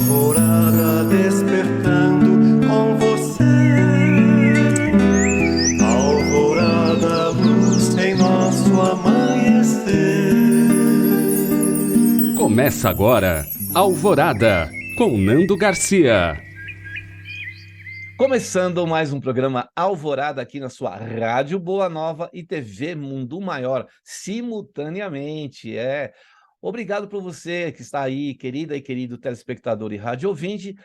Alvorada despertando com você. Alvorada, luz em nosso amanhecer. Começa agora, Alvorada, com Nando Garcia. Começando mais um programa Alvorada aqui na sua Rádio Boa Nova e TV Mundo Maior, simultaneamente. Obrigado por você que está aí, querida e querido telespectador e rádio ouvinte,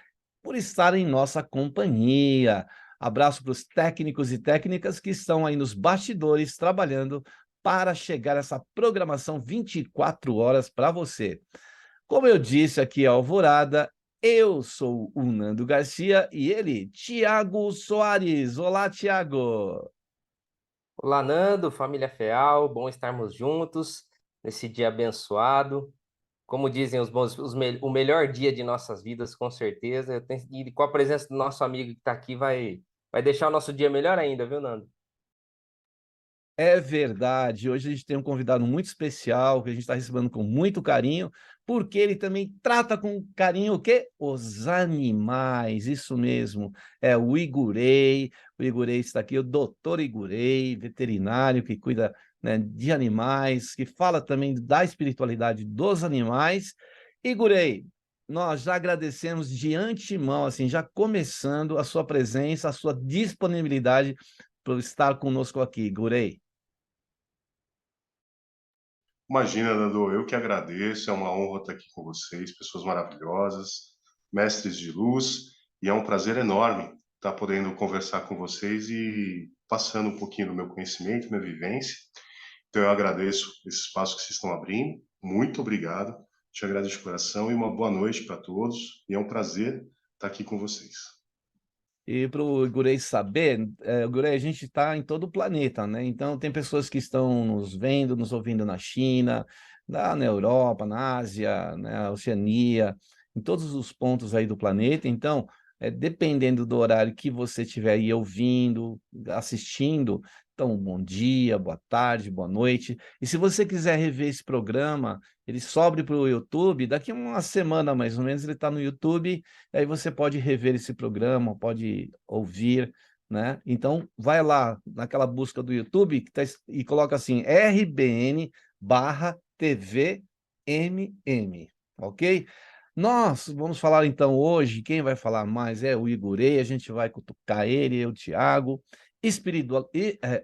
por estar em nossa companhia. Abraço para os técnicos e técnicas que estão aí nos bastidores trabalhando para chegar essa programação 24 horas para você. Como eu disse aqui, Alvorada, eu sou o Nando Garcia e ele, Tiago Soares. Olá, Tiago. Olá, Nando, família Feal, bom estarmos juntos nesse dia abençoado. Como dizem os bons, o melhor dia de nossas vidas, com certeza. E com a presença do nosso amigo que está aqui, vai deixar o nosso dia melhor ainda, viu, Nando? É verdade, hoje a gente tem um convidado muito especial, que a gente está recebendo com muito carinho, porque ele também trata com carinho o quê? Os animais, isso mesmo, é o Igurei está aqui, o doutor Igurei, veterinário que cuida, né, de animais, que fala também da espiritualidade dos animais. Igurei, nós já agradecemos de antemão, assim, já começando a sua presença, a sua disponibilidade por estar conosco aqui, Igurei. Imagina, Nando, eu que agradeço, é uma honra estar aqui com vocês, pessoas maravilhosas, mestres de luz, e é um prazer enorme estar podendo conversar com vocês e passando um pouquinho do meu conhecimento, minha vivência. Então eu agradeço esse espaço que vocês estão abrindo, muito obrigado, te agradeço de coração e uma boa noite para todos, e é um prazer estar aqui com vocês. E para o Gurei saber, Gurei, a gente está em todo o planeta, né? Então, tem pessoas que estão nos vendo, nos ouvindo na China, na Europa, na Ásia, na Oceania, em todos os pontos aí do planeta. Então, dependendo do horário que você estiver aí ouvindo, assistindo, então, bom dia, boa tarde, boa noite. E se você quiser rever esse programa, ele sobe para o YouTube, daqui a uma semana mais ou menos ele está no YouTube. Aí você pode rever esse programa, pode ouvir, né? Então, vai lá naquela busca do YouTube e coloca assim, RBN barra TVMM, ok? Nós vamos falar então hoje, quem vai falar mais é o Igorei, a gente vai cutucar ele, eu, o Thiago,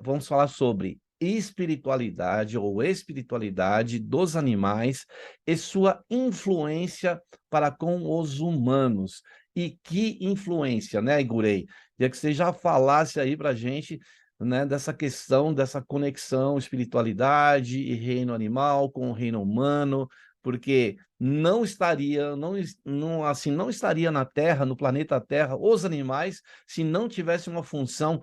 vamos falar sobre espiritualidade ou espiritualidade dos animais e sua influência para com os humanos. E que influência, né, Igurei? Queria que você já falasse aí para a gente, né, dessa questão, dessa conexão espiritualidade e reino animal com o reino humano, porque não estaria, não, assim, não estaria na Terra, no planeta Terra, os animais, se não tivesse uma função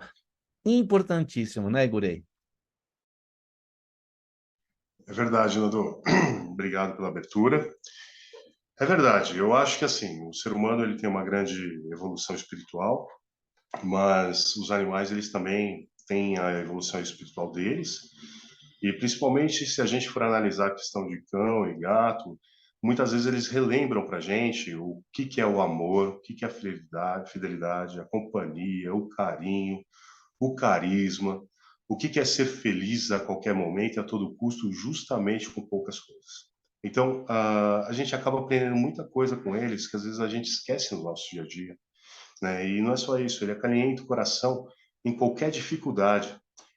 importantíssima, né, Igurei? É verdade, Nando, obrigado pela abertura. É verdade, eu acho que assim, o ser humano ele tem uma grande evolução espiritual, mas os animais eles também têm a evolução espiritual deles, e principalmente se a gente for analisar a questão de cão e gato, muitas vezes eles relembram para a gente o que é o amor, o que é a fidelidade, a companhia, o carinho, o carisma, o que é ser feliz a qualquer momento e a todo custo, justamente com poucas coisas. Então, a gente acaba aprendendo muita coisa com eles que às vezes a gente esquece no nosso dia a dia, né? E não é só isso, ele acalenta o coração em qualquer dificuldade.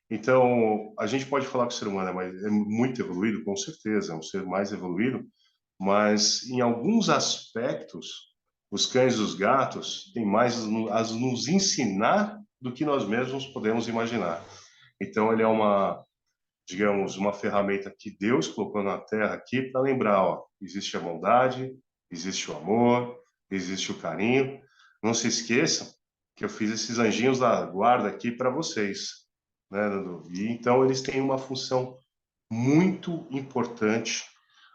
Então, a gente pode falar que o ser humano é muito evoluído, com certeza, é um ser mais evoluído, mas em alguns aspectos, os cães e os gatos têm mais a nos ensinar do que nós mesmos podemos imaginar. Então, ele é uma, digamos, uma ferramenta que Deus colocou na Terra aqui para lembrar, ó, existe a bondade, existe o amor, existe o carinho. Não se esqueçam que eu fiz esses anjinhos da guarda aqui para vocês, né, Nando? E então eles têm uma função muito importante.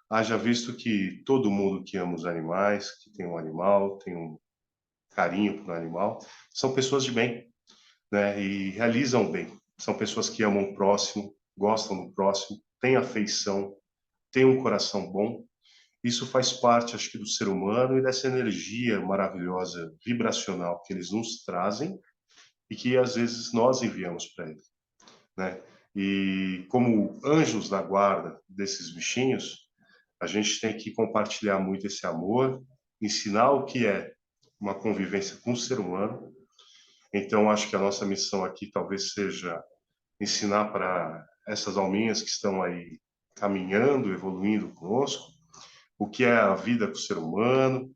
Haja visto que todo mundo que ama os animais, que tem um animal, tem um carinho por um animal, são pessoas de bem, né? E realizam o bem. São pessoas que amam o próximo, gostam do próximo, têm afeição, têm um coração bom. isso faz parte, acho que, do ser humano e dessa energia maravilhosa, vibracional que eles nos trazem e que às vezes nós enviamos para eles, né? E como anjos da guarda desses bichinhos, a gente tem que compartilhar muito esse amor, ensinar o que é uma convivência com o ser humano. Então, acho que a nossa missão aqui talvez seja ensinar para essas alminhas que estão aí caminhando, evoluindo conosco, o que é a vida com o ser humano,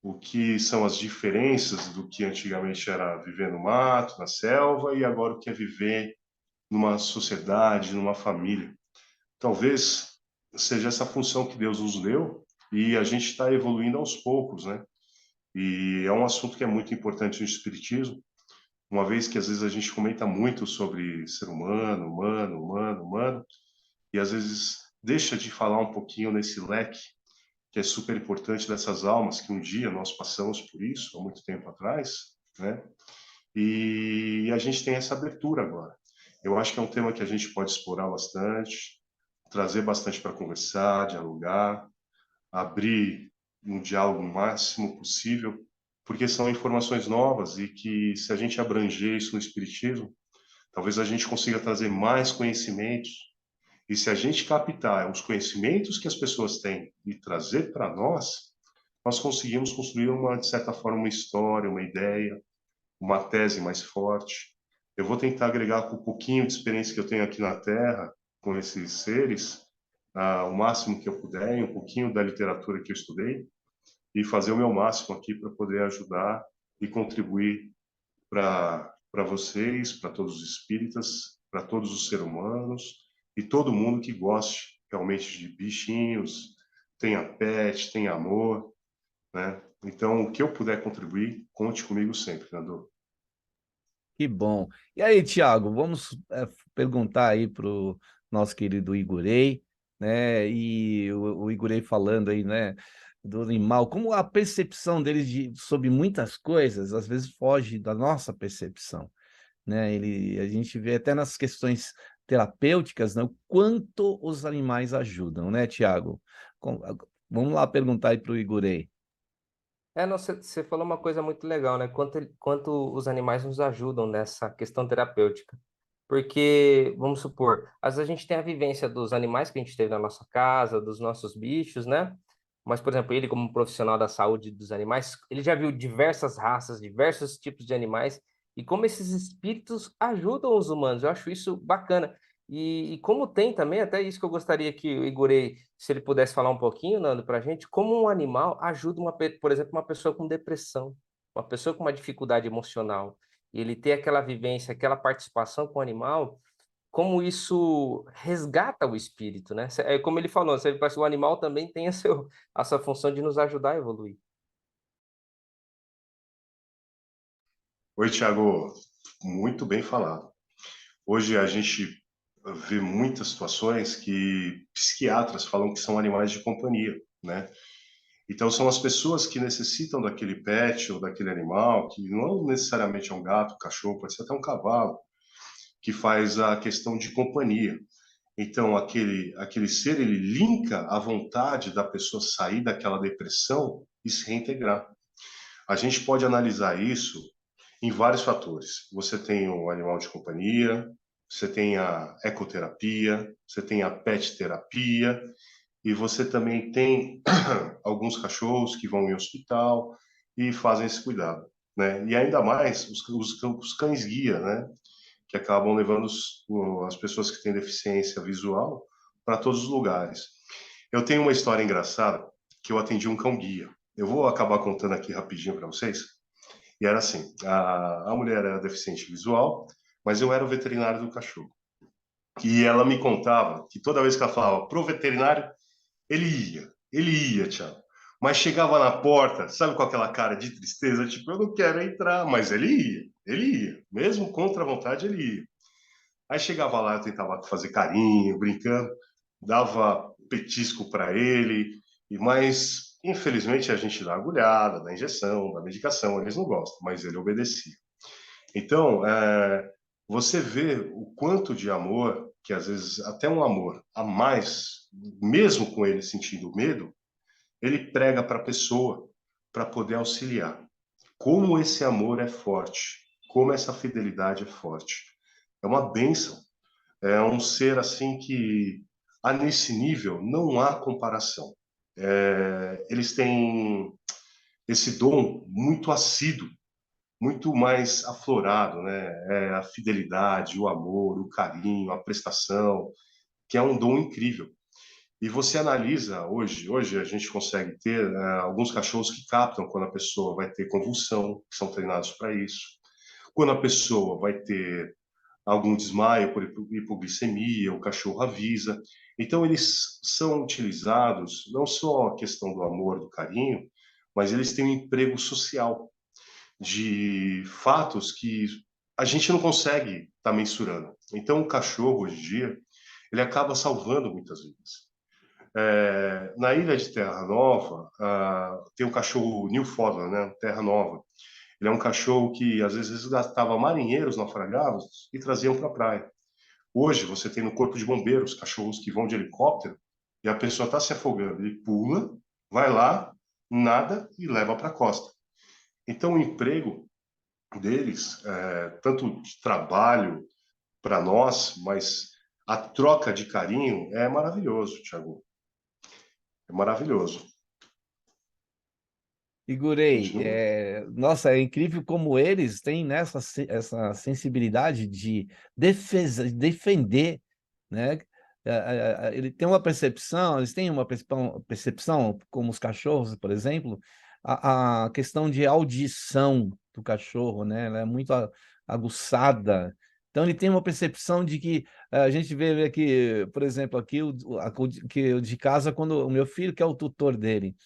o que são as diferenças do que antigamente era viver no mato, na selva, e agora o que é viver numa sociedade, numa família. Talvez seja essa função que Deus nos deu e a gente está evoluindo aos poucos, né? E é um assunto que é muito importante no Espiritismo, uma vez que às vezes a gente comenta muito sobre ser humano, humano, e às vezes deixa de falar um pouquinho nesse leque que é super importante dessas almas que um dia nós passamos por isso, há muito tempo atrás, né? E a gente tem essa abertura agora. Eu acho que é um tema que a gente pode explorar bastante, trazer bastante para conversar, dialogar, abrir um diálogo o máximo possível, porque são informações novas e que, se a gente abranger isso no Espiritismo, talvez a gente consiga trazer mais conhecimentos. E se a gente captar os conhecimentos que as pessoas têm e trazer para nós conseguimos construir, de certa forma, uma história, uma ideia, uma tese mais forte. Eu vou tentar agregar com um pouquinho de experiência que eu tenho aqui na Terra, com esses seres, o máximo que eu puder, e um pouquinho da literatura que eu estudei, e fazer o meu máximo aqui para poder ajudar e contribuir para vocês, para todos os espíritas, para todos os seres humanos e todo mundo que goste realmente de bichinhos, tenha pet, tenha amor, né? Então, o que eu puder contribuir, conte comigo sempre, Nando. Que bom. E aí, Tiago, vamos perguntar aí para o nosso querido Igorei, né? E o Igorei falando aí, né, do animal, como a percepção dele sobre muitas coisas, às vezes foge da nossa percepção, né? A gente vê até nas questões terapêuticas, né, o quanto os animais ajudam, né, Tiago? Vamos lá perguntar aí para o Igorei. Não, você falou uma coisa muito legal, né? Quanto os animais nos ajudam nessa questão terapêutica. Porque, vamos supor, às vezes a gente tem a vivência dos animais que a gente teve na nossa casa, dos nossos bichos, né? Mas, por exemplo, ele, como profissional da saúde dos animais, ele já viu diversas raças, diversos tipos de animais, e como esses espíritos ajudam os humanos. Eu acho isso bacana. E como tem também, até isso que eu gostaria que o Igorei, se ele pudesse falar um pouquinho, Nando, para a gente, como um animal ajuda, por exemplo, uma pessoa com depressão, uma pessoa com uma dificuldade emocional, e ele ter aquela vivência, aquela participação com o animal, como isso resgata o espírito, né? É como ele falou, o animal também tem a sua função de nos ajudar a evoluir. Oi, Tiago, muito bem falado. Hoje a gente vê muitas situações que psiquiatras falam que são animais de companhia, né? Então são as pessoas que necessitam daquele pet ou daquele animal, que não necessariamente é um gato, um cachorro, pode ser até um cavalo, que faz a questão de companhia. Então aquele ser, ele linka a vontade da pessoa sair daquela depressão e se reintegrar. A gente pode analisar isso em vários fatores. Você tem o animal de companhia, você tem a ecoterapia, você tem a pet terapia, e você também tem alguns cachorros que vão em hospital e fazem esse cuidado, né? E ainda mais os cães guia, né? Que acabam levando as pessoas que têm deficiência visual para todos os lugares. Eu tenho uma história engraçada que eu atendi um cão guia. Eu vou acabar contando aqui rapidinho para vocês. E era assim, a mulher era deficiente visual, mas eu era o veterinário do cachorro. E ela me contava que toda vez que ela falava pro veterinário, ele ia, Thiago. Mas chegava na porta, sabe, com aquela cara de tristeza, tipo, eu não quero entrar, mas ele ia, mesmo contra a vontade, ele ia. Aí chegava lá, eu tentava fazer carinho, brincando, dava petisco para ele, mas infelizmente a gente dá agulhada, dá injeção, dá medicação, eles não gostam, mas ele obedecia. Então, você vê o quanto de amor, que às vezes até um amor a mais, mesmo com ele sentindo medo, ele prega para a pessoa para poder auxiliar. Como esse amor é forte, como essa fidelidade é forte. É uma bênção. É um ser assim que, nesse nível, não há comparação. Eles têm esse dom muito assíduo, muito mais aflorado, né? A fidelidade, o amor, o carinho, a prestação, que é um dom incrível. E você analisa hoje a gente consegue ter alguns cachorros que captam quando a pessoa vai ter convulsão, que são treinados para isso. Quando a pessoa vai ter algum desmaio por hipoglicemia, o cachorro avisa. Então, eles são utilizados não só a questão do amor, do carinho, mas eles têm um emprego social de fatos que a gente não consegue estar mensurando. Então, o cachorro, hoje em dia, ele acaba salvando muitas vidas. Na ilha de Terra Nova, tem o cachorro Newfoundland, né? Terra Nova. Ele é um cachorro que, às vezes, resgatava marinheiros naufragados e traziam para a praia. Hoje, você tem no Corpo de Bombeiros cachorros que vão de helicóptero e a pessoa está se afogando. Ele pula, vai lá, nada e leva para a costa. Então, o emprego deles, tanto de trabalho para nós, mas a troca de carinho é maravilhoso, Thiago. É maravilhoso. Igorei, Continua. nossa, é incrível como eles têm nessa essa sensibilidade de defesa, de defender, né? Ele tem uma percepção, eles têm uma percepção, como os cachorros, por exemplo, a questão de audição do cachorro, né? Ela é muito aguçada. Então ele tem uma percepção de que a gente vê aqui, por exemplo, aqui que de casa quando o meu filho que é o tutor dele.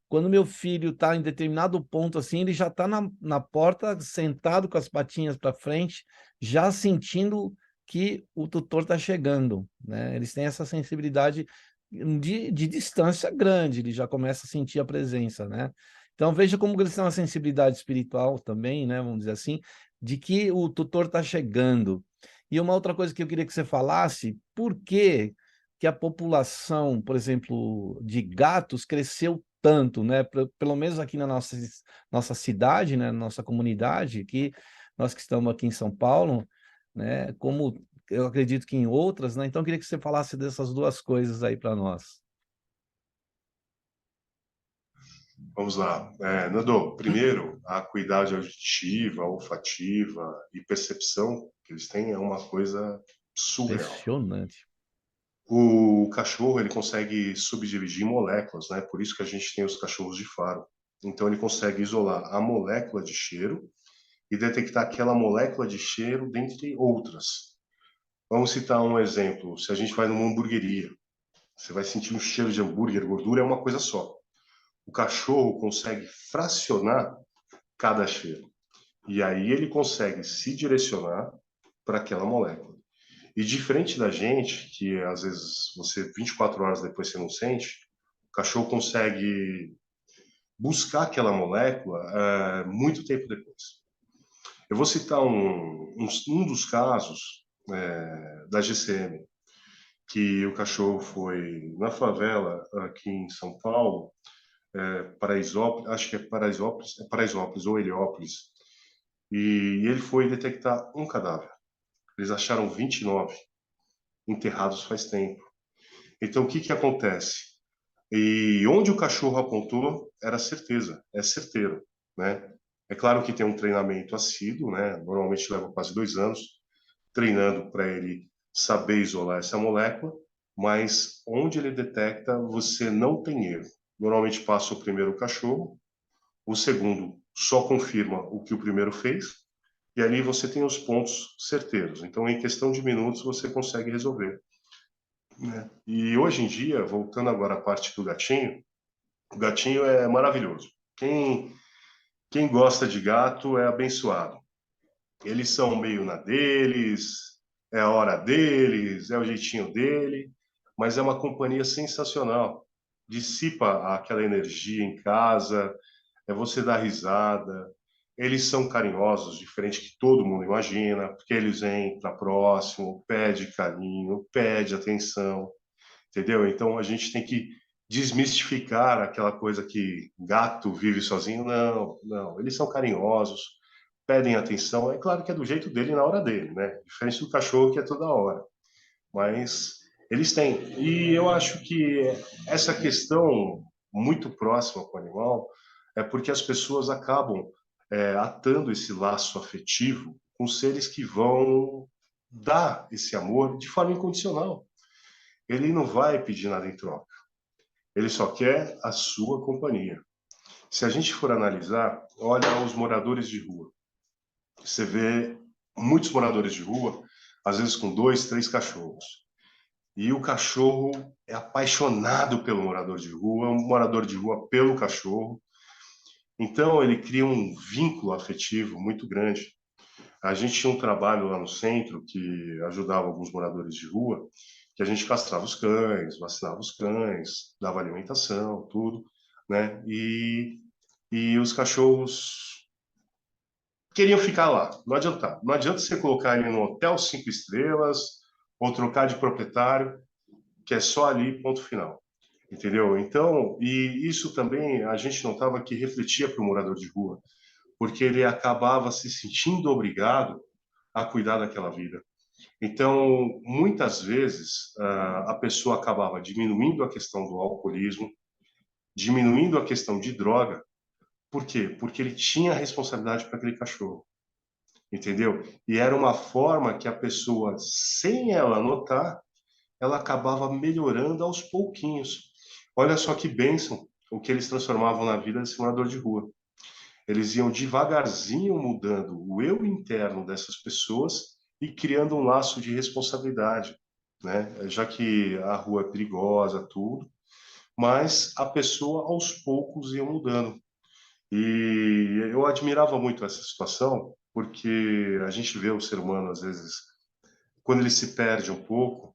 Quando meu filho está em determinado ponto assim, ele já está na porta, sentado com as patinhas para frente, já sentindo que o tutor está chegando, né? Eles têm essa sensibilidade de distância grande, ele já começa a sentir a presença, né? Então veja como eles têm uma sensibilidade espiritual também, né? Vamos dizer assim, de que o tutor está chegando. E uma outra coisa que eu queria que você falasse, por que que a população, por exemplo, de gatos cresceu tanto, né? Pelo menos aqui na nossa cidade, né? Nossa comunidade, que nós que estamos aqui em São Paulo, né? Como eu acredito que em outras, né? Então eu queria que você falasse dessas duas coisas aí para nós. Vamos lá. Nando, primeiro, a acuidade auditiva, olfativa e percepção que eles têm é uma coisa surreal. Impressionante. O cachorro, ele consegue subdividir moléculas, né? Por isso que a gente tem os cachorros de faro. Então, ele consegue isolar a molécula de cheiro e detectar aquela molécula de cheiro dentre outras. Vamos citar um exemplo. Se a gente vai numa hamburgueria, você vai sentir um cheiro de hambúrguer, gordura é uma coisa só. O cachorro consegue fracionar cada cheiro. E aí ele consegue se direcionar para aquela molécula. E diferente da gente, que às vezes você 24 horas depois você não sente, o cachorro consegue buscar aquela molécula muito tempo depois. Eu vou citar um dos casos da GCM, que o cachorro foi na favela aqui em São Paulo, Paraisópolis, acho que é Paraisópolis ou Heliópolis, e ele foi detectar um cadáver. Eles acharam 29 enterrados faz tempo. Então, o que que acontece? E onde o cachorro apontou, era certeza, é certeiro, né? É claro que tem um treinamento assíduo, né? Normalmente leva quase 2 anos treinando para ele saber isolar essa molécula, mas onde ele detecta, você não tem erro. Normalmente passa o primeiro cachorro, o segundo só confirma o que o primeiro fez, e ali você tem os pontos certeiros. Então, em questão de minutos, você consegue resolver, né? E hoje em dia, voltando agora à parte do gatinho, o gatinho é maravilhoso. Quem gosta de gato é abençoado. Eles são meio na deles, é a hora deles, é o jeitinho dele, mas é uma companhia sensacional. Dissipa aquela energia em casa, você dar risada. Eles são carinhosos, diferente que todo mundo imagina, porque eles vêm para próximo, pede carinho, pede atenção, entendeu? Então a gente tem que desmistificar aquela coisa que gato vive sozinho. Não, não, eles são carinhosos, pedem atenção. É claro que é do jeito dele na hora dele, né? Diferente do cachorro que é toda hora. Mas eles têm. E eu acho que essa questão muito próxima com o animal é porque as pessoas acabam atando esse laço afetivo com seres que vão dar esse amor de forma incondicional. Ele não vai pedir nada em troca. Ele só quer a sua companhia. Se a gente for analisar, olha os moradores de rua. Você vê muitos moradores de rua, às vezes com 2, 3 cachorros. E o cachorro é apaixonado pelo morador de rua, o morador de rua pelo cachorro. Então ele cria um vínculo afetivo muito grande. A gente tinha um trabalho lá no centro que ajudava alguns moradores de rua, que a gente castrava os cães, vacinava os cães, dava alimentação, tudo, né? E os cachorros queriam ficar lá. Não adianta. Não adianta você colocar ele num hotel 5 estrelas ou trocar de proprietário, que é só ali, ponto final. Entendeu? Então, e isso também a gente notava que refletia para o morador de rua, porque ele acabava se sentindo obrigado a cuidar daquela vida. Então, muitas vezes, a pessoa acabava diminuindo a questão do alcoolismo, diminuindo a questão de droga. Por quê? Porque ele tinha responsabilidade para aquele cachorro, entendeu? E era uma forma que a pessoa, sem ela notar, ela acabava melhorando aos pouquinhos. Olha só que bênção o que eles transformavam na vida desse morador de rua. Eles iam devagarzinho mudando o eu interno dessas pessoas e criando um laço de responsabilidade, né? Já que a rua é perigosa, tudo, mas a pessoa aos poucos ia mudando. E eu admirava muito essa situação, porque a gente vê o ser humano, às vezes, quando ele se perde um pouco,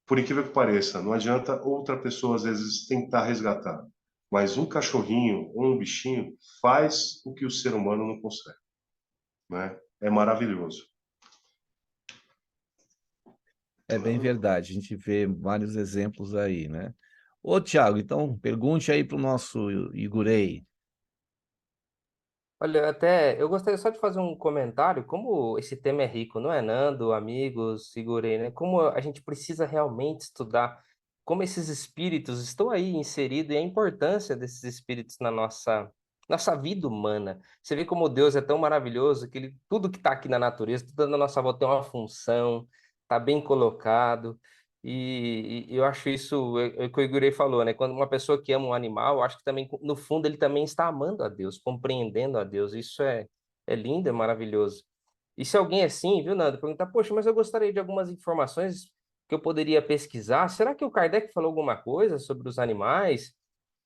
por incrível que pareça, não adianta outra pessoa, às vezes, tentar resgatar. Mas um cachorrinho ou um bichinho faz o que o ser humano não consegue, né? É maravilhoso. É bem verdade, a gente vê vários exemplos aí, né? Ô, Thiago, então pergunte aí para o nosso Igurei. Olha, até eu gostaria só de fazer um comentário, como esse tema é rico, não é, Nando, amigos, Sigurei, né? Como a gente precisa realmente estudar como esses espíritos estão aí inseridos e a importância desses espíritos na nossa vida humana. Você vê como Deus é tão maravilhoso que tudo que está aqui na natureza, tudo na nossa volta tem uma função, está bem colocado. E eu acho isso, é o que o Igorê falou, né? Quando uma pessoa que ama um animal, eu acho que também, no fundo, ele também está amando a Deus, compreendendo a Deus. Isso é lindo, é maravilhoso. E se alguém é assim, viu, Nando, perguntar, poxa, mas eu gostaria de algumas informações que eu poderia pesquisar. Será que o Kardec falou alguma coisa sobre os animais?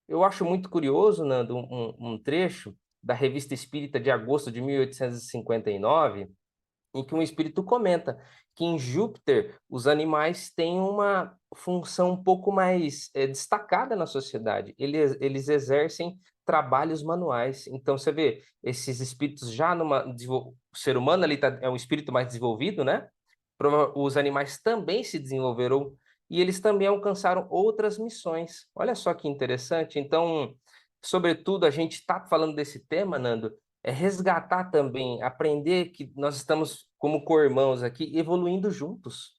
Eu acho muito curioso, Nando, um trecho da Revista Espírita de agosto de 1859 em que um espírito comenta que em Júpiter os animais têm uma função um pouco mais destacada na sociedade. Eles exercem trabalhos manuais. Então você vê esses espíritos já o ser humano ali é um espírito mais desenvolvido, né? Os animais também se desenvolveram e eles também alcançaram outras missões. Olha só que interessante. Então, sobretudo, a gente está falando desse tema, Nando, é resgatar também, aprender que nós estamos como co-irmãos aqui, evoluindo juntos.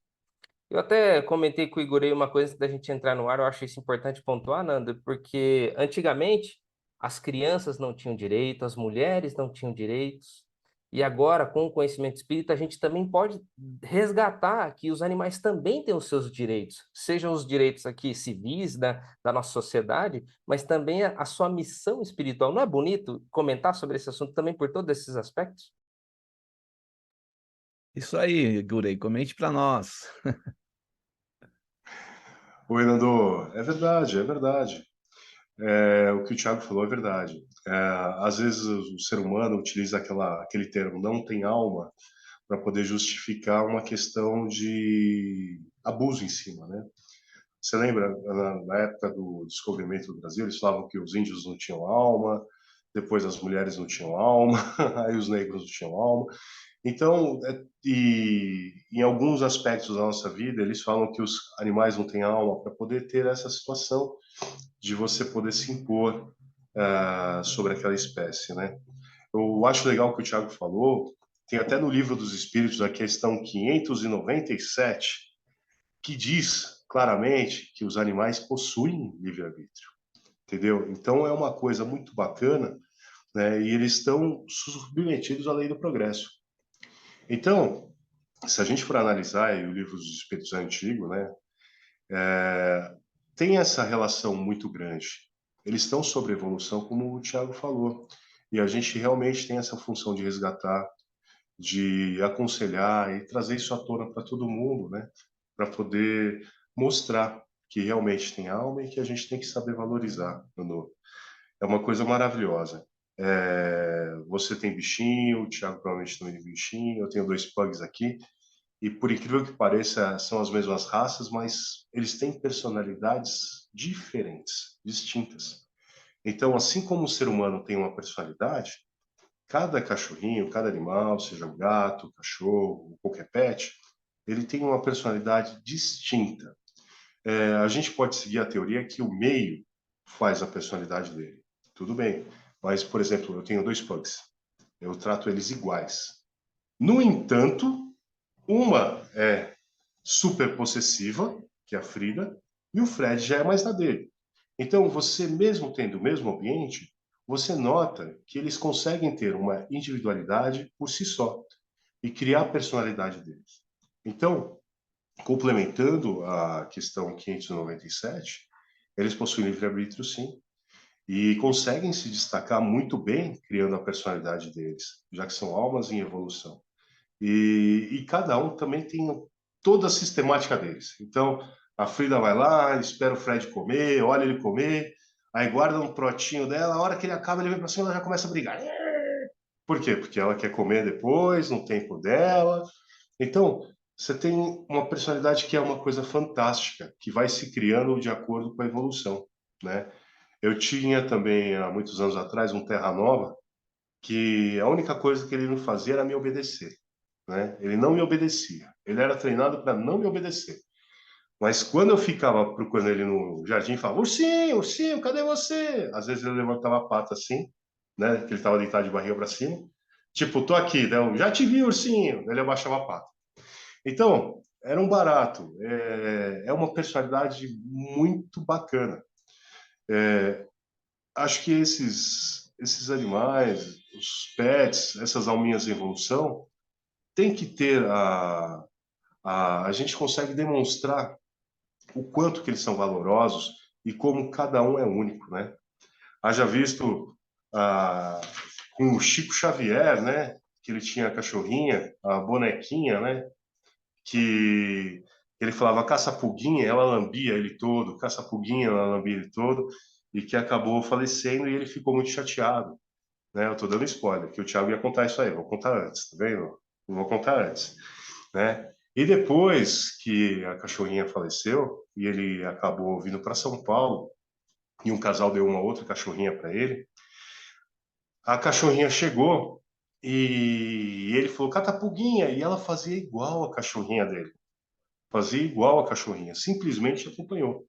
Eu até comentei com o Igorei uma coisa antes da gente entrar no ar, eu acho isso importante pontuar, Nando, porque antigamente as crianças não tinham direito, as mulheres não tinham direitos, e agora, com o conhecimento espírita, a gente também pode resgatar que os animais também têm os seus direitos, sejam os direitos aqui civis da nossa sociedade, mas também a sua missão espiritual. Não é bonito comentar sobre esse assunto também por todos esses aspectos? Isso aí, Igurei, comente para nós. Oi, Nando, é verdade, é verdade. O que o Thiago falou é verdade. Às vezes o ser humano utiliza aquele termo não tem alma para poder justificar uma questão de abuso em cima, né? Você lembra, na época do descobrimento do Brasil, eles falavam que os índios não tinham alma, depois as mulheres não tinham alma, aí os negros não tinham alma. Então, e em alguns aspectos da nossa vida, eles falam que os animais não têm alma para poder ter essa situação de você poder se impor sobre aquela espécie, né? Eu acho legal o que o Thiago falou, tem até no Livro dos Espíritos a questão 597, que diz claramente que os animais possuem livre-arbítrio, entendeu? Então é uma coisa muito bacana, né? E eles estão submetidos à lei do progresso. Então, se a gente for analisar o Livro dos Espíritos antigo, né, tem essa relação muito grande. Eles estão sobre evolução, como o Thiago falou, e a gente realmente tem essa função de resgatar, de aconselhar e trazer isso à tona para todo mundo, né, para poder mostrar que realmente tem alma e que a gente tem que saber valorizar. Manu. É uma coisa maravilhosa. Você tem bichinho, o Thiago provavelmente também tem bichinho, eu tenho 2 pugs aqui, e por incrível que pareça, são as mesmas raças, mas eles têm personalidades diferentes, distintas. Então, assim como o ser humano tem uma personalidade, cada cachorrinho, cada animal, seja um gato, cachorro, qualquer pet, ele tem uma personalidade distinta. A gente pode seguir a teoria que o meio faz a personalidade dele. Tudo bem. Mas, por exemplo, eu tenho 2 pugs. Eu trato eles iguais. No entanto, uma é super possessiva, que é a Frida, e o Fred já é mais na dele. Então, você mesmo tendo o mesmo ambiente, você nota que eles conseguem ter uma individualidade por si só e criar a personalidade deles. Então, complementando a questão 597, eles possuem livre-arbítrio, sim, e conseguem se destacar muito bem criando a personalidade deles, já que são almas em evolução. E cada um também tem toda a sistemática deles. Então, a Frida vai lá, espera o Fred comer, olha ele comer, aí guarda um trotinho dela, a hora que ele acaba, ele vem para cima, ela já começa a brigar. Por quê? Porque ela quer comer depois, no tempo dela. Então, você tem uma personalidade que é uma coisa fantástica, que vai se criando de acordo com a evolução, né? Eu tinha também, há muitos anos atrás, um Terra Nova, que a única coisa que ele não fazia era me obedecer, né? Ele não me obedecia. Ele era treinado para não me obedecer. Mas quando eu ficava procurando ele no jardim, falava: Ursinho, ursinho, cadê você? Às vezes ele levantava a pata assim, né? Que ele estava deitado de barriga para cima. Tipo, tô aqui, né? Eu já te vi, ursinho. Ele abaixava a pata. Então, era um barato. É uma personalidade muito bacana. Acho que esses animais, os pets, essas alminhas em evolução, tem que ter a gente consegue demonstrar o quanto que eles são valorosos e como cada um é único, né? Haja visto ah, com o Chico Xavier, né? Que ele tinha a cachorrinha, a bonequinha, né? Que ele falava caça-puguinha, ela lambia ele todo, caça-puguinha, ela lambia ele todo, e que acabou falecendo e ele ficou muito chateado, né? Eu tô dando spoiler, que o Thiago ia contar isso aí, vou contar antes, tá vendo? Não vou contar antes, né? E depois que a cachorrinha faleceu e ele acabou vindo para São Paulo e um casal deu uma outra cachorrinha para ele, a cachorrinha chegou e ele falou catapuguinha e ela fazia igual a cachorrinha dele, fazia igual a cachorrinha, simplesmente acompanhou.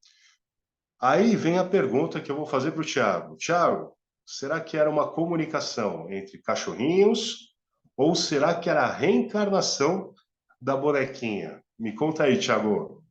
Aí vem a pergunta que eu vou fazer para o Thiago. Thiago, será que era uma comunicação entre cachorrinhos ou será que era a reencarnação da bonequinha? Me conta aí, Thiago.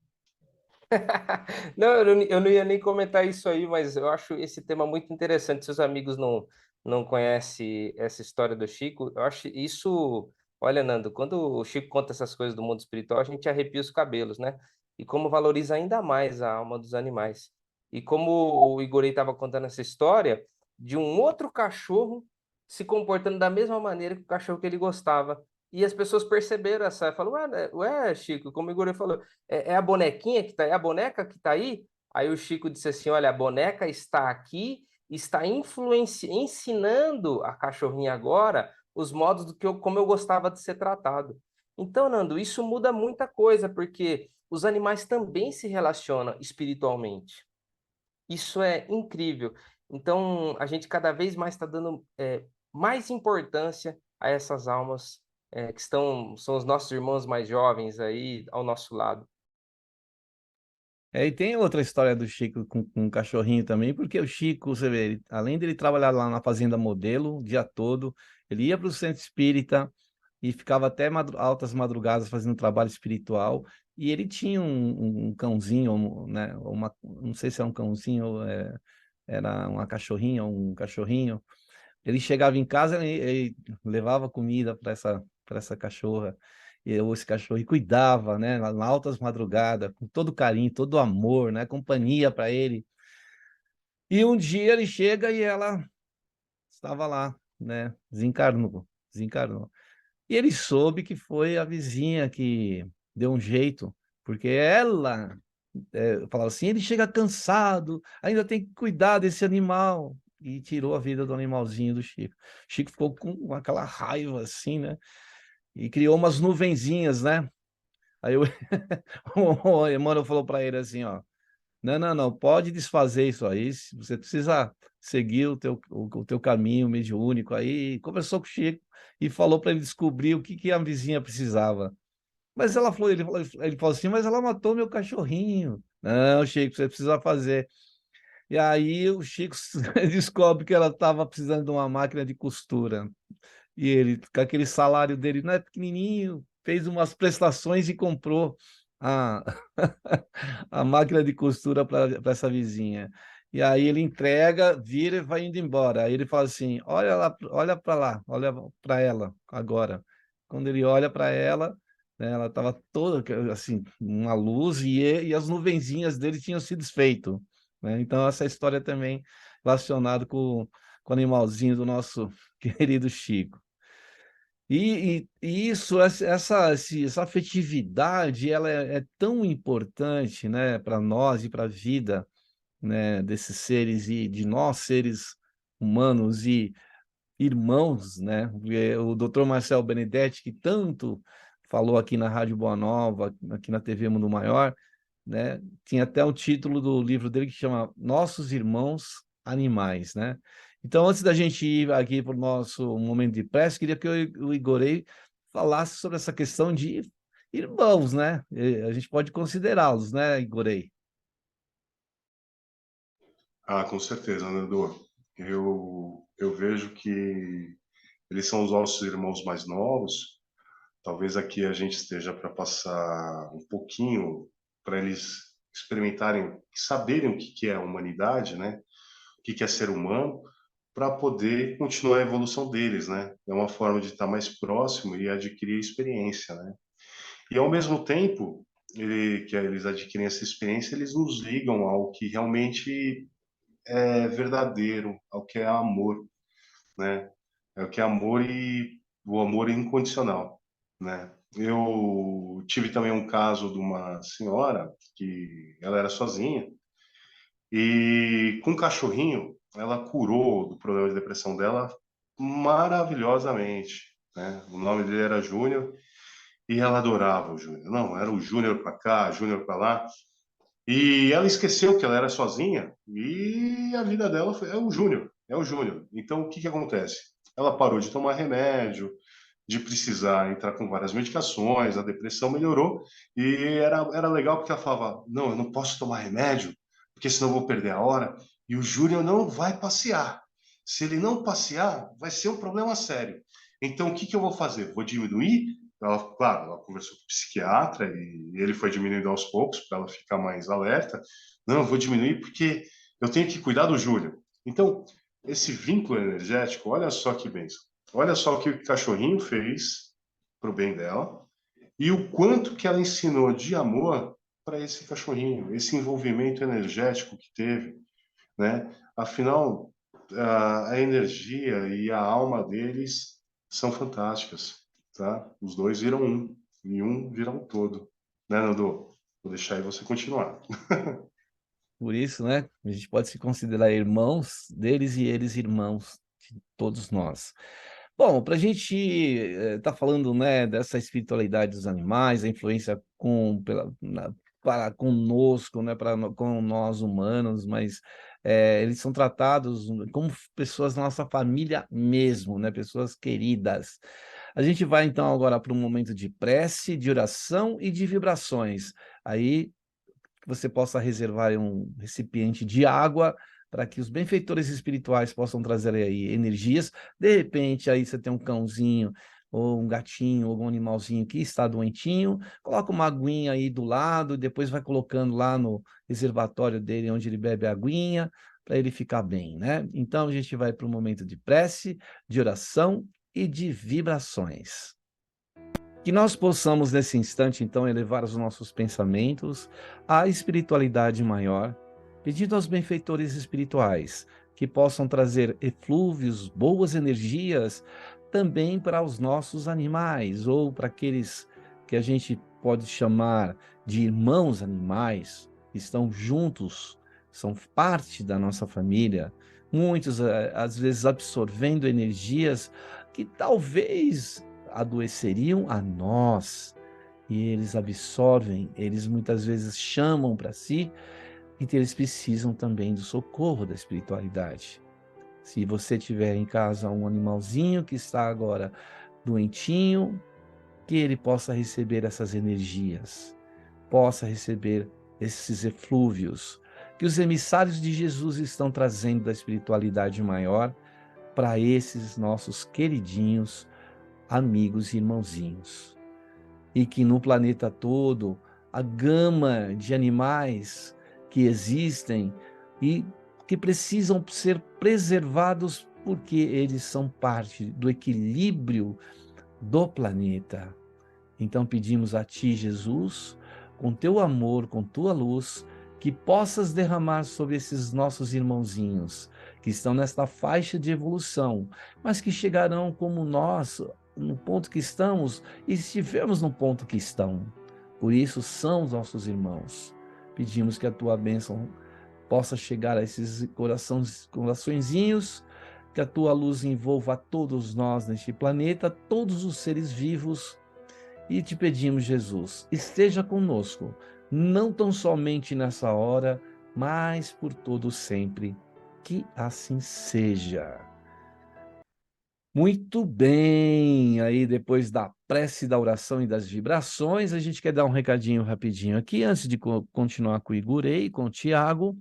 Não, eu não ia nem comentar isso aí, mas eu acho esse tema muito interessante. Se os amigos não conhecem essa história do Chico, eu acho isso. Olha, Nando, quando o Chico conta essas coisas do mundo espiritual, a gente arrepia os cabelos, né? E como valoriza ainda mais a alma dos animais. E como o Igor estava contando essa história de um outro cachorro se comportando da mesma maneira que o cachorro que ele gostava. E as pessoas perceberam essa, falaram, ué, Chico, como o Igor falou, é a bonequinha que tá aí, é a boneca que tá aí? Aí o Chico disse assim: olha, a boneca está aqui, está ensinando a cachorrinha agora os modos do que como eu gostava de ser tratado. Então, Nando, isso muda muita coisa, porque os animais também se relacionam espiritualmente. Isso é incrível. Então, a gente cada vez mais está dando mais importância a essas almas que são os nossos irmãos mais jovens aí ao nosso lado. E tem outra história do Chico com o cachorrinho também, porque o Chico, você vê, além dele trabalhar lá na Fazenda Modelo o dia todo, ele ia para o centro espírita e ficava até altas madrugadas fazendo trabalho espiritual, e ele tinha um cãozinho, né, não sei se é um cãozinho, ou era uma cachorrinha ou um cachorrinho. Ele chegava em casa e levava comida para essa cachorra, ou esse cachorro, e cuidava, né, na altas madrugadas, com todo carinho, todo amor, né, companhia para ele. E um dia ele chega e ela estava lá, né, desencarnou. E ele soube que foi a vizinha que deu um jeito, porque ela falava assim, ele chega cansado, ainda tem que cuidar desse animal. E tirou a vida do animalzinho do Chico. Chico ficou com aquela raiva assim, né? E criou umas nuvenzinhas, né? Aí o Emmanuel falou para ele assim, ó, não, pode desfazer isso aí, se você precisa seguir o teu caminho mediúnico. Aí conversou com o Chico e falou para ele descobrir o que a vizinha precisava. Mas ele falou assim, mas ela matou meu cachorrinho. Não, Chico, você precisa fazer. E aí o Chico descobre que ela estava precisando de uma máquina de costura. E ele, com aquele salário dele, não é pequenininho, fez umas prestações e comprou a, a máquina de costura para essa vizinha. E aí ele entrega, vira e vai indo embora. Aí ele fala assim: olha para lá, olha para ela agora. Quando ele olha para ela, né, ela estava toda assim, uma luz, e as nuvenzinhas dele tinham se desfeito, né? Então, essa história também relacionada com o animalzinho do nosso querido Chico. E isso, essa afetividade, ela é tão importante, né, para nós e para a vida, né, desses seres e de nós, seres humanos e irmãos, né? O Dr. Marcel Benedetti, que tanto falou aqui na Rádio Boa Nova, aqui na TV Mundo Maior, né? Tinha até um título do livro dele que chama Nossos Irmãos Animais, né? Então, antes da gente ir aqui para o nosso momento de prece, queria que o Igorei falasse sobre essa questão de irmãos, né? A gente pode considerá-los, né, Igorei? Ah, com certeza, né, Edu? Eu vejo que eles são os nossos irmãos mais novos. Talvez aqui a gente esteja para passar um pouquinho para eles experimentarem, saberem o que que é a humanidade, né? O que que é ser humano, para poder continuar a evolução deles, né? É uma forma de estar mais próximo e adquirir experiência, né? E ao mesmo tempo que eles adquirem essa experiência, eles nos ligam ao que realmente é verdadeiro, ao que é amor, né? É o que é amor e o amor é incondicional, né? Eu tive também um caso de uma senhora que ela era sozinha e com um cachorrinho ela curou do problema de depressão dela maravilhosamente, né? O nome dele era Júnior e ela adorava o Júnior. Não, era o Júnior para cá, Júnior para lá. E ela esqueceu que ela era sozinha e a vida dela foi, é o Júnior, é o Júnior. Então, o que que acontece? Ela parou de tomar remédio, de precisar entrar com várias medicações, a depressão melhorou e era legal porque ela falava, não, eu não posso tomar remédio, porque senão eu vou perder a hora. E o Júnior não vai passear. Se ele não passear, vai ser um problema sério. Então, o que que eu vou fazer? Vou diminuir. Ela, claro, ela conversou com o psiquiatra e ele foi diminuindo aos poucos para ela ficar mais alerta. Não, eu vou diminuir porque eu tenho que cuidar do Júnior. Então, esse vínculo energético, olha só que bênção. Olha só o que o cachorrinho fez para o bem dela e o quanto que ela ensinou de amor para esse cachorrinho, esse envolvimento energético que teve, né? Afinal, a energia e a alma deles são fantásticas, tá? Os dois viram um e um vira um todo, né, Nando? Vou deixar aí você continuar. Por isso, né, a gente pode se considerar irmãos deles e eles irmãos de todos nós. Bom, para a gente estar falando, né, dessa espiritualidade dos animais, a influência para conosco, né, com nós humanos, mas eles são tratados como pessoas da nossa família mesmo, né, pessoas queridas. A gente vai então agora para um momento de prece, de oração e de vibrações. Aí que você possa reservar um recipiente de água para que os benfeitores espirituais possam trazer aí energias. De repente, aí você tem um cãozinho, ou um gatinho, ou algum animalzinho que está doentinho, coloca uma aguinha aí do lado, depois vai colocando lá no reservatório dele, onde ele bebe a aguinha, para ele ficar bem, né? Então, a gente vai para um momento de prece, de oração e de vibrações. Que nós possamos, nesse instante, então, elevar os nossos pensamentos à espiritualidade maior, pedindo aos benfeitores espirituais que possam trazer eflúvios, boas energias, também para os nossos animais, ou para aqueles que a gente pode chamar de irmãos animais, que estão juntos, são parte da nossa família, muitos, às vezes, absorvendo energias que talvez adoeceriam a nós, e eles absorvem, eles muitas vezes chamam para si, então eles precisam também do socorro da espiritualidade. Se você tiver em casa um animalzinho que está agora doentinho, que ele possa receber essas energias, possa receber esses eflúvios, que os emissários de Jesus estão trazendo da espiritualidade maior para esses nossos queridinhos amigos e irmãozinhos. E que no planeta todo, a gama de animais que existem e que precisam ser preservados porque eles são parte do equilíbrio do planeta. Então pedimos a Ti, Jesus, com Teu amor, com Tua luz, que possas derramar sobre esses nossos irmãozinhos, que estão nesta faixa de evolução, mas que chegarão como nós, no ponto que estamos, e estivermos no ponto que estão. Por isso são os nossos irmãos. Pedimos que a Tua bênção possa chegar a esses coraçõezinhos, que a Tua luz envolva a todos nós neste planeta, todos os seres vivos. E te pedimos, Jesus, esteja conosco, não tão somente nessa hora, mas por todo sempre. Que assim seja. Muito bem, aí depois da prece, da oração e das vibrações, a gente quer dar um recadinho rapidinho aqui, antes de continuar com o Igurei, com o Tiago,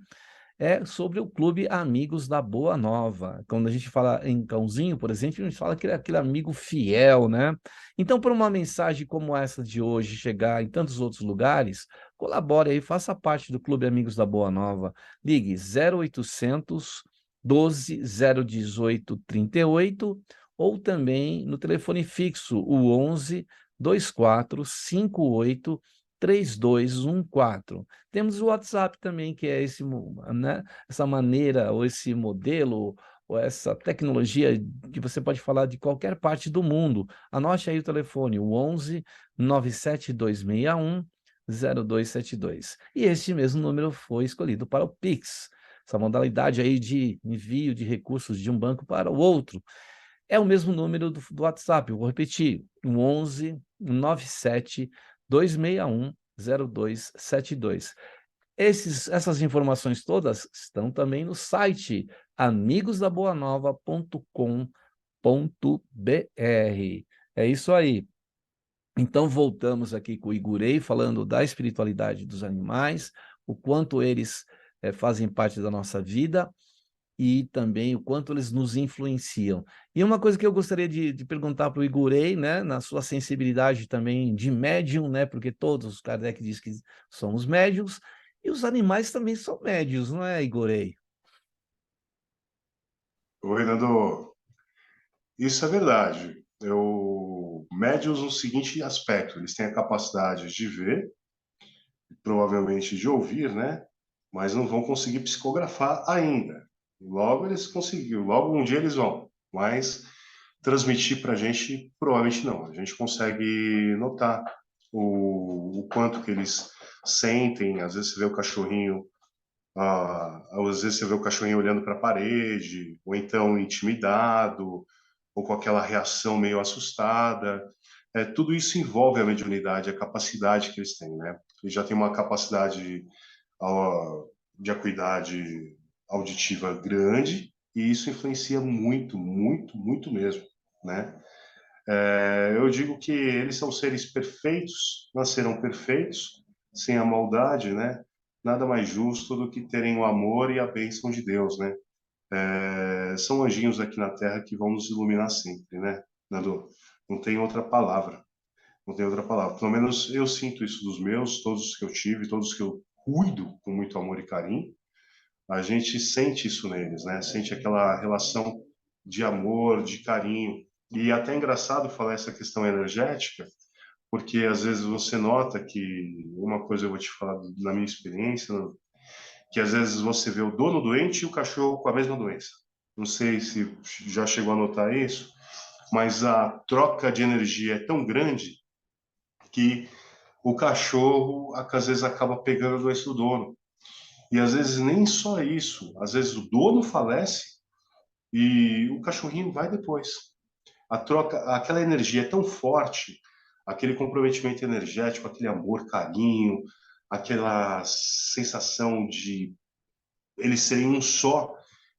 é sobre o Clube Amigos da Boa Nova. Quando a gente fala em cãozinho, por exemplo, a gente fala que é aquele amigo fiel, né? Então, para uma mensagem como essa de hoje chegar em tantos outros lugares, colabore aí, faça parte do Clube Amigos da Boa Nova. Ligue 0800 12 018 38 ou também no telefone fixo, o 11 24 58 3214. Temos o WhatsApp também, que é esse, né, essa maneira, ou esse modelo, ou essa tecnologia que você pode falar de qualquer parte do mundo. Anote aí o telefone, o 11 97261 0272. E este mesmo número foi escolhido para o Pix, essa modalidade aí de envio de recursos de um banco para o outro. É o mesmo número do WhatsApp, eu vou repetir, o 11 97 261 0272. Essas informações todas estão também no site amigosdaboanova.com.br. É isso aí. Então, voltamos aqui com o Igurei, falando da espiritualidade dos animais, o quanto eles fazem parte da nossa vida e também o quanto eles nos influenciam. E uma coisa que eu gostaria de perguntar para o Igurei, né, na sua sensibilidade também de médium, né, porque todos, Kardec diz que somos médiums, e os animais também são médios, não é, Igorei? Oi, Nando. Isso é verdade. Médios no seguinte aspecto, eles têm a capacidade de ver, provavelmente de ouvir, né? Mas não vão conseguir psicografar ainda. Logo eles conseguiram, logo um dia eles vão. Mas transmitir para a gente, provavelmente não. A gente consegue notar o quanto que eles sentem. Às vezes você vê o cachorrinho, às vezes você vê o cachorrinho olhando para a parede, ou então intimidado, ou com aquela reação meio assustada. Tudo isso envolve a mediunidade, a capacidade que eles têm, né? Eles já têm uma capacidade de acuidade auditiva grande, e isso influencia muito, muito, muito mesmo, né? Eu digo que eles são seres perfeitos, nasceram perfeitos, sem a maldade, né? Nada mais justo do que terem o amor e a bênção de Deus, né? São anjinhos aqui na Terra que vão nos iluminar sempre, né, Nando? Não tem outra palavra, não tem outra palavra. Pelo menos eu sinto isso dos meus, todos os que eu tive, todos que eu cuido com muito amor e carinho. A gente sente isso neles, né? Sente aquela relação de amor, de carinho. E até é engraçado falar essa questão energética, porque às vezes você nota que uma coisa eu vou te falar na minha experiência, que às vezes você vê o dono doente e o cachorro com a mesma doença. Não sei se já chegou a notar isso, mas a troca de energia é tão grande que o cachorro às vezes acaba pegando a doença do dono. E às vezes nem só isso, às vezes o dono falece e o cachorrinho vai depois. A troca, aquela energia é tão forte, aquele comprometimento energético, aquele amor, carinho, aquela sensação de eles serem um só,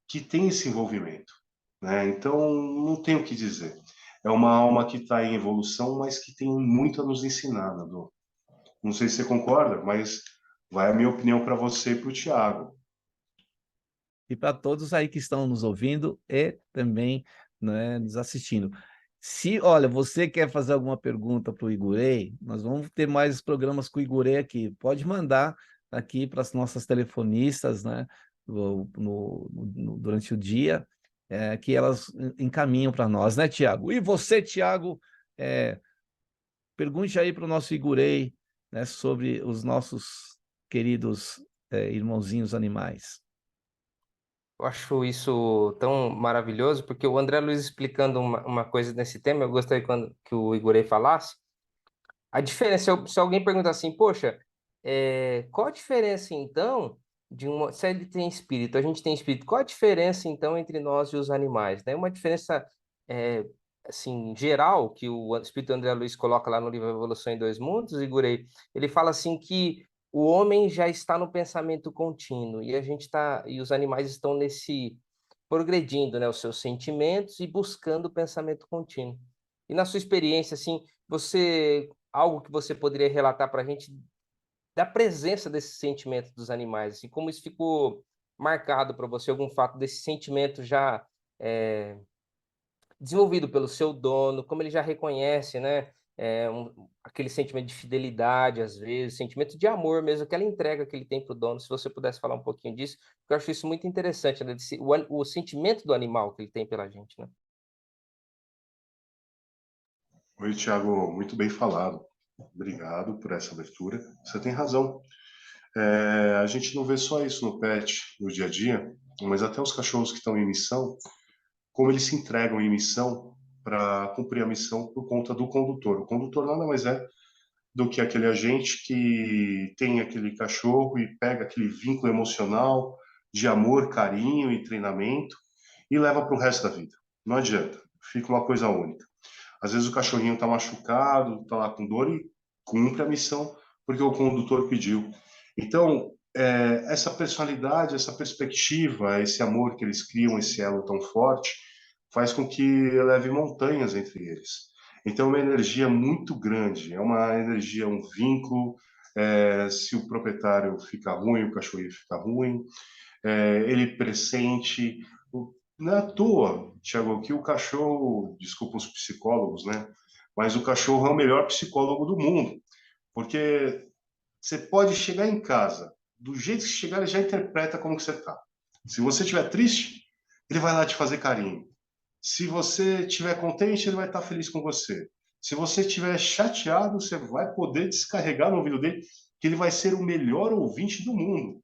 que tem esse envolvimento, né? Então, não tenho o que dizer. É uma alma que está em evolução, mas que tem muito a nos ensinar, Nando. Não sei se você concorda, mas vai a minha opinião para você e para o Tiago. E para todos aí que estão nos ouvindo e também, né, nos assistindo. Se, olha, você quer fazer alguma pergunta para o Igurei, nós vamos ter mais programas com o Igurei aqui. Pode mandar aqui para as nossas telefonistas, né, durante o dia, que elas encaminham para nós, né, Tiago? E você, Tiago, pergunte aí para o nosso Igurei, né, sobre os nossos queridos irmãozinhos animais. Eu acho isso tão maravilhoso, porque o André Luiz explicando uma coisa nesse tema, eu gostaria que o Igorei falasse. A diferença, se alguém perguntar assim, poxa, qual a diferença então se ele tem espírito, a gente tem espírito, qual a diferença então entre nós e os animais, né? Uma diferença é, assim geral que o Espírito André Luiz coloca lá no livro Evolução em Dois Mundos, Igorei, ele fala assim que o homem já está no pensamento contínuo e a gente está e os animais estão nesse progredindo, né, os seus sentimentos e buscando o pensamento contínuo. E na sua experiência, assim, algo que você poderia relatar para a gente da presença desse sentimento dos animais, assim, como isso ficou marcado para você, algum fato desse sentimento já desenvolvido pelo seu dono, como ele já reconhece, né, aquele sentimento de fidelidade, às vezes, sentimento de amor mesmo, aquela entrega que ele tem para o dono, se você pudesse falar um pouquinho disso, porque eu acho isso muito interessante, né, o sentimento do animal que ele tem pela gente, né? Oi, Tiago, muito bem falado. Obrigado por essa abertura. Você tem razão. A gente não vê só isso no pet, no dia a dia, mas até os cachorros que estão em missão, como eles se entregam em missão para cumprir a missão por conta do condutor. O condutor nada mais é do que aquele agente que tem aquele cachorro e pega aquele vínculo emocional de amor, carinho e treinamento e leva para o resto da vida. Não adianta, fica uma coisa única. Às vezes o cachorrinho está machucado, está lá com dor e cumpre a missão porque o condutor pediu. Então, essa personalidade, essa perspectiva, esse amor que eles criam, esse elo tão forte, faz com que eleve montanhas entre eles. Então, é uma energia muito grande, é uma energia, um vínculo. Se o proprietário fica ruim, o cachorrinho fica ruim. Ele pressente. Não é à toa, Tiago, que o cachorro, desculpa os psicólogos, né? Mas o cachorro é o melhor psicólogo do mundo, porque você pode chegar em casa, do jeito que chegar, ele já interpreta como que você está. Se você estiver triste, ele vai lá te fazer carinho. Se você estiver contente, ele vai estar feliz com você. Se você estiver chateado, você vai poder descarregar no ouvido dele que ele vai ser o melhor ouvinte do mundo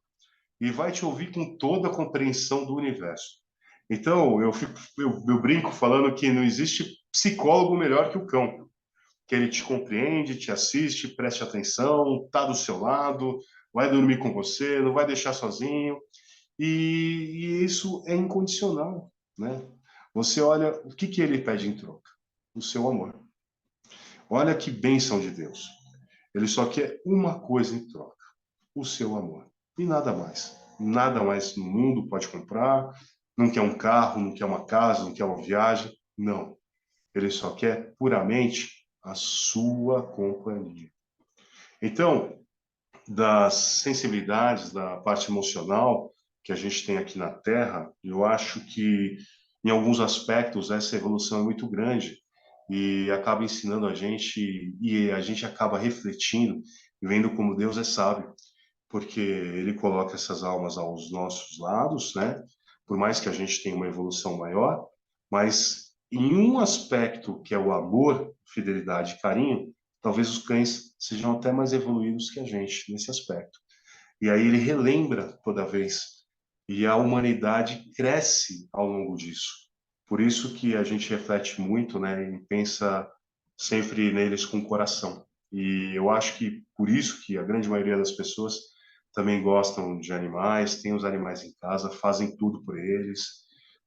e vai te ouvir com toda a compreensão do universo. Então, eu brinco falando que não existe psicólogo melhor que o cão, que ele te compreende, te assiste, preste atenção, está do seu lado, vai dormir com você, não vai deixar sozinho, e isso é incondicional, né? Você olha, o que ele pede em troca? O seu amor. Olha que bênção de Deus. Ele só quer uma coisa em troca, o seu amor. E nada mais. Nada mais no mundo pode comprar. Não quer um carro, não quer uma casa, não quer uma viagem. Não. ele só quer puramente a sua companhia. Então, das sensibilidades, da parte emocional que a gente tem aqui na Terra, eu acho que, em alguns aspectos, essa evolução é muito grande e acaba ensinando a gente, e a gente acaba refletindo e vendo como Deus é sábio, porque ele coloca essas almas aos nossos lados, né? Por mais que a gente tenha uma evolução maior, mas em um aspecto que é o amor, fidelidade e carinho, talvez os cães sejam até mais evoluídos que a gente nesse aspecto. E aí ele relembra toda vez, e a humanidade cresce ao longo disso. Por isso que a gente reflete muito, né, e pensa sempre neles com o coração. E eu acho que por isso que a grande maioria das pessoas também gostam de animais, têm os animais em casa, fazem tudo por eles,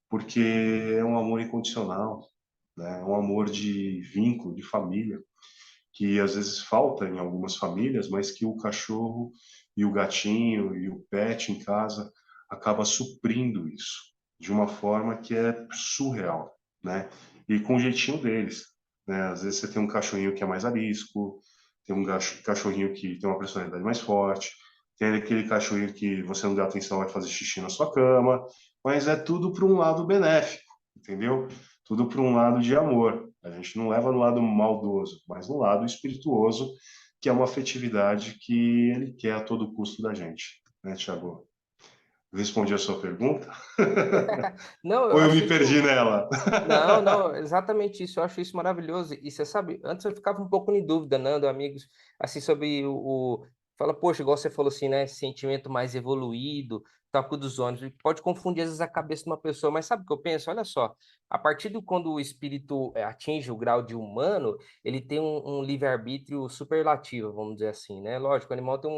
porque é um amor incondicional, né? É um amor de vínculo, de família, que às vezes falta em algumas famílias, mas que o cachorro e o gatinho e o pet em casa acaba suprindo isso de uma forma que é surreal, né? E com o jeitinho deles, né? Às vezes você tem um cachorrinho que é mais arisco, tem um cachorrinho que tem uma personalidade mais forte, tem aquele cachorrinho que você não dá atenção vai fazer xixi na sua cama, mas é tudo para um lado benéfico, entendeu? Tudo para um lado de amor. A gente não leva no lado maldoso, mas no lado espirituoso, que é uma afetividade que ele quer a todo custo da gente, né, Thiago? Respondi a sua pergunta? Não, eu Ou eu acho me perdi isso. nela? Não, não, exatamente isso. Eu acho isso maravilhoso. E você sabe, antes eu ficava um pouco em dúvida, Nando, amigos, assim, sobre fala, poxa, igual você falou assim, né? Esse sentimento mais evoluído, tal, com o dos ônibus. Ele pode confundir, às vezes, a cabeça de uma pessoa. Mas sabe o que eu penso? Olha só, a partir de quando o espírito atinge o grau de humano, ele tem um livre-arbítrio superlativo, vamos dizer assim, né? Lógico, o animal tem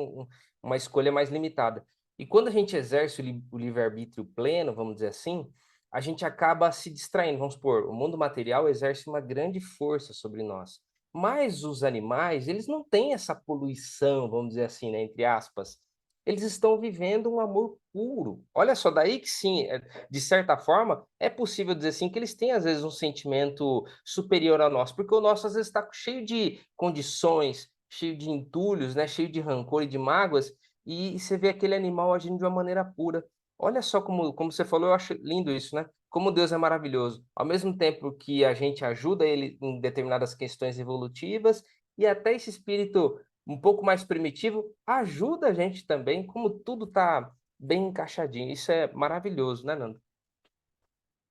uma escolha mais limitada. E quando a gente exerce o livre-arbítrio pleno, vamos dizer assim, a gente acaba se distraindo. Vamos supor, o mundo material exerce uma grande força sobre nós. Mas os animais, eles não têm essa poluição, vamos dizer assim, né, entre aspas. Eles estão vivendo um amor puro. Olha só, daí que sim, de certa forma, é possível dizer assim que eles têm às vezes um sentimento superior ao nosso, porque o nosso às vezes está cheio de condições, cheio de entulhos, né, cheio de rancor e de mágoas, e você vê aquele animal agindo de uma maneira pura. Olha só como você falou, eu acho lindo isso, né? Como Deus é maravilhoso. Ao mesmo tempo que a gente ajuda ele em determinadas questões evolutivas, e até esse espírito um pouco mais primitivo ajuda a gente também, como tudo está bem encaixadinho. Isso é maravilhoso, né, Nando?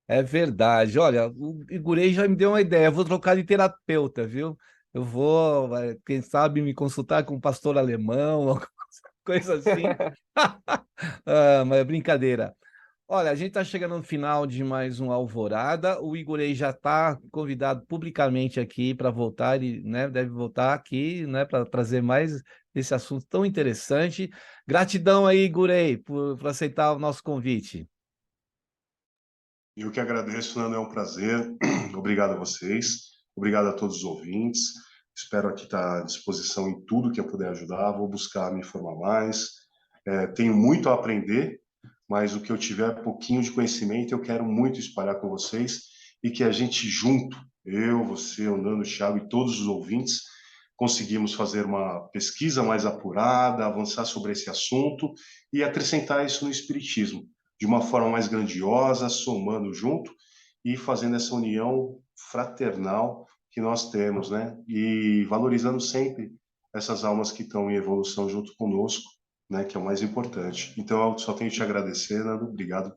É verdade. Olha, o Igurei já me deu uma ideia. Eu vou trocar de terapeuta, viu? Eu vou, quem sabe, me consultar com um pastor alemão, alguma coisa assim. Ah, mas é brincadeira. Olha, a gente está chegando no final de mais um Alvorada. O Igorei já está convidado publicamente aqui para voltar, ele, né, deve voltar aqui, né, para trazer mais esse assunto tão interessante. Gratidão aí, Igorei, por aceitar o nosso convite. Eu que agradeço, Nando, é um prazer. Obrigado a vocês, obrigado a todos os ouvintes. Espero aqui estar à disposição em tudo que eu puder ajudar. Vou buscar me informar mais. Tenho muito a aprender, mas o que eu tiver pouquinho de conhecimento, eu quero muito espalhar com vocês e que a gente junto, eu, você, o Nando, o Thiago e todos os ouvintes, conseguimos fazer uma pesquisa mais apurada, avançar sobre esse assunto e acrescentar isso no Espiritismo de uma forma mais grandiosa, somando junto e fazendo essa união fraternal que nós temos, né? E valorizando sempre essas almas que estão em evolução junto conosco, né? Que é o mais importante. Então, eu só tenho que te agradecer, Nando. Obrigado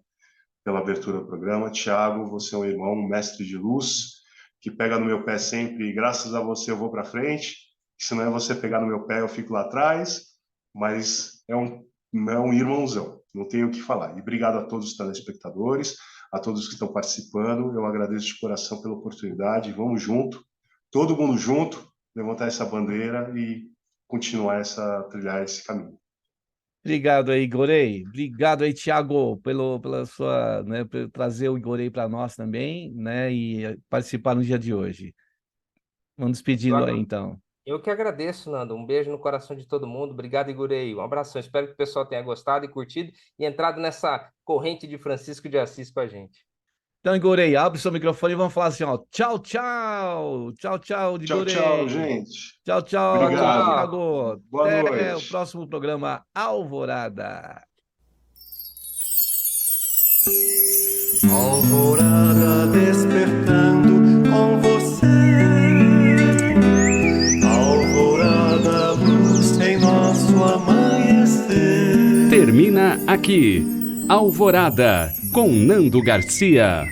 pela abertura do programa. Tiago, você é um irmão, um mestre de luz, que pega no meu pé sempre, e graças a você eu vou para frente. Se não é você pegar no meu pé, eu fico lá atrás, mas é um irmãozão, não tenho o que falar. E obrigado a todos os telespectadores, a todos que estão participando, eu agradeço de coração pela oportunidade, vamos junto, todo mundo junto, levantar essa bandeira e continuar trilhar esse caminho. Obrigado aí, Igorei. Obrigado aí, Thiago, pela sua, né, por trazer o Igorei para nós também, né, e participar no dia de hoje. Vamos Eu, despedindo aí, agra- então. eu que agradeço, Nando. Um beijo no coração de todo mundo. Obrigado, Igurei. Um abração. Espero que o pessoal tenha gostado e curtido e entrado nessa corrente de Francisco de Assis com a gente. Então, Igorei, abre seu microfone e vamos falar assim, ó. Tchau, tchau. Tchau, tchau, Tchau, Igorei. tchau, gente. Tchau, tchau, Obrigado. Thiago. Boa Até o noite. próximo programa Alvorada. Alvorada despertando com você. Alvorada, luz em nosso amanhecer. Termina aqui Alvorada com Nando Garcia.